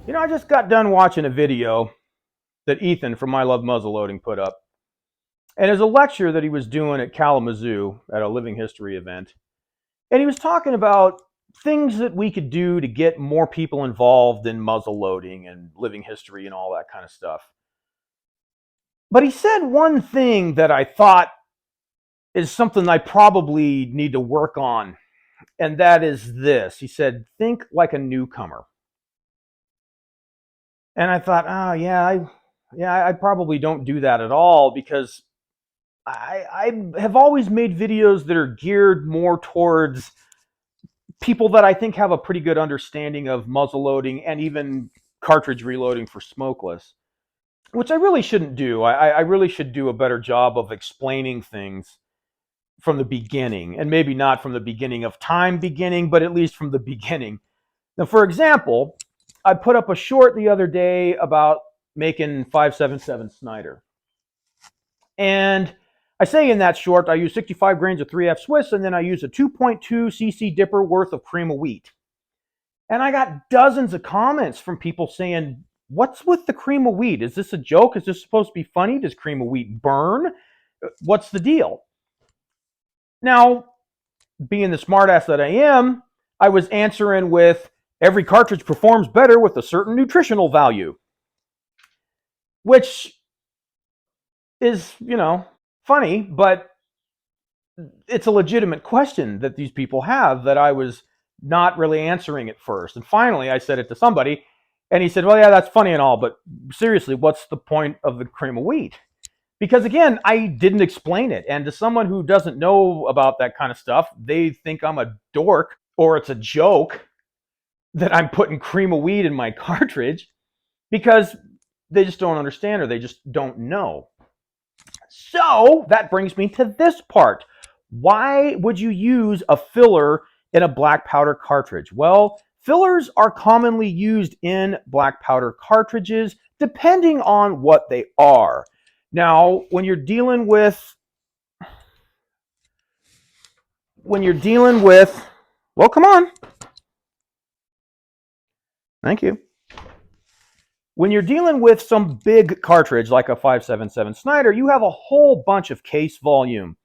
You know, I just got done watching a video that Ethan from I Love Muzzleloading put up. And it was a lecture that he was doing at Kalamazoo at a living history event. And he was talking about things that we could do to get more people involved in muzzle loading and living history and all that kind of stuff. But he said one thing that I thought is something I probably need to work on, and that is this. He said, think like a newcomer. And I thought, oh I probably don't do that at all because I have always made videos that are geared more towards people that I think have a pretty good understanding of muzzle loading and even cartridge reloading for smokeless, which I really shouldn't do. I really should do a better job of explaining things from the beginning, and maybe not from the beginning of time beginning, but at least from the beginning. Now, for example, I put up a short the other day about making 5.77 Snyder. And I say in that short, I use 65 grains of 3F Swiss, and then I use a 2.2 cc dipper worth of cream of wheat. And I got dozens of comments from people saying, what's with the cream of wheat? Is this a joke? Is this supposed to be funny? Does cream of wheat burn? What's the deal? Now, being the smartass that I am, I was answering with, every cartridge performs better with a certain nutritional value, which is, funny, but it's a legitimate question that these people have that I was not really answering at first. And finally, I said it to somebody, and he said, well, yeah, that's funny and all, but seriously, what's the point of the cream of wheat? Because again, I didn't explain it. And to someone who doesn't know about that kind of stuff, they think I'm a dork or it's a joke that I'm putting cream of wheat in my cartridge because they just don't understand or they just don't know. So that brings me to this part. Why would you use a filler in a black powder cartridge? Well, fillers are commonly used in black powder cartridges depending on what they are. Now, when you're dealing with, well, come on. Thank you. When you're dealing with some big cartridge like a 5.77 Snyder, you have a whole bunch of case volume.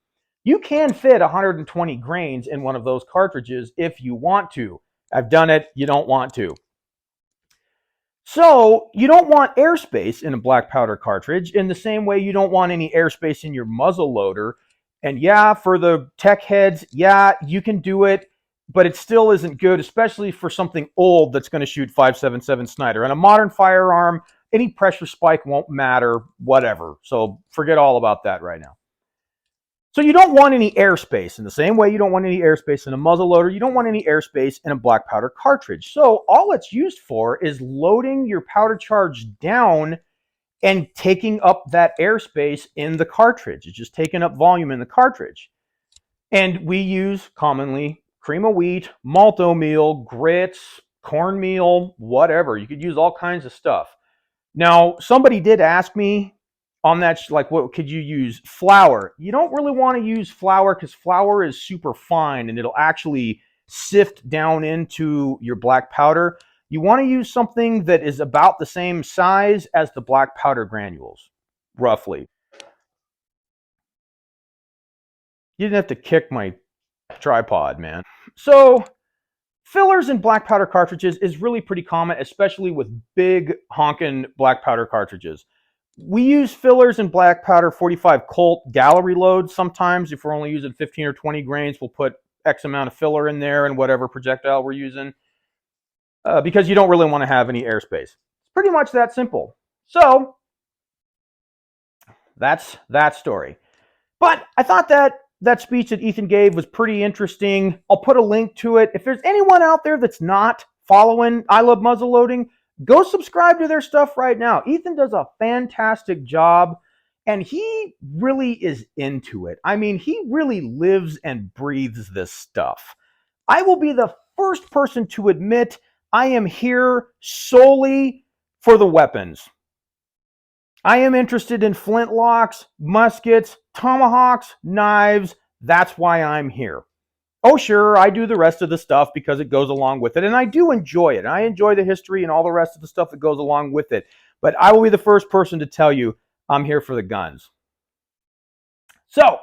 You can fit 120 grains in one of those cartridges if you want to. I've done it. You don't want to. So you don't want airspace in a black powder cartridge in the same way you don't want any airspace in your muzzle loader. And yeah, for the tech heads, yeah, you can do it, but it still isn't good, especially for something old that's going to shoot 5.77 Snyder. And a modern firearm, any pressure spike won't matter, whatever. So forget all about that right now. So you don't want any airspace. In the same way you don't want any airspace in a muzzle loader, you don't want any airspace in a black powder cartridge. So all it's used for is loading your powder charge down and taking up that airspace in the cartridge. It's just taking up volume in the cartridge. And we use commonly cream of wheat, malto meal, grits, cornmeal, whatever. You could use all kinds of stuff. Now, somebody did ask me on that, like, what could you use? Flour. You don't really want to use flour because flour is super fine and it'll actually sift down into your black powder. You want to use something that is about the same size as the black powder granules, roughly. You didn't have to kick my tripod, man. So fillers in black powder cartridges is really pretty common, especially with big honking black powder cartridges. We use fillers in black powder 45 Colt gallery loads sometimes. If we're only using 15 or 20 grains, we'll put X amount of filler in there and whatever projectile we're using because you don't really want to have any airspace. It's pretty much that simple. So that's that story. But I thought that speech that Ethan gave was pretty interesting. I'll put a link to it. If there's anyone out there that's not following I Love Muzzleloading, go subscribe to their stuff right now. Ethan does a fantastic job, and he really is into it. I mean, he really lives and breathes this stuff. I will be the first person to admit I am here solely for the weapons. I am interested in flintlocks, muskets, tomahawks, knives. That's why I'm here. Oh, sure, I do the rest of the stuff because it goes along with it, and I do enjoy it. I enjoy the history and all the rest of the stuff that goes along with it. But I will be the first person to tell you I'm here for the guns. So,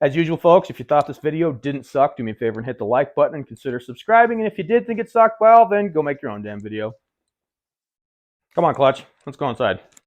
as usual, folks, if you thought this video didn't suck, do me a favor and hit the like button and consider subscribing. And if you did think it sucked, well, then go make your own damn video. Come on, Clutch. Let's go inside.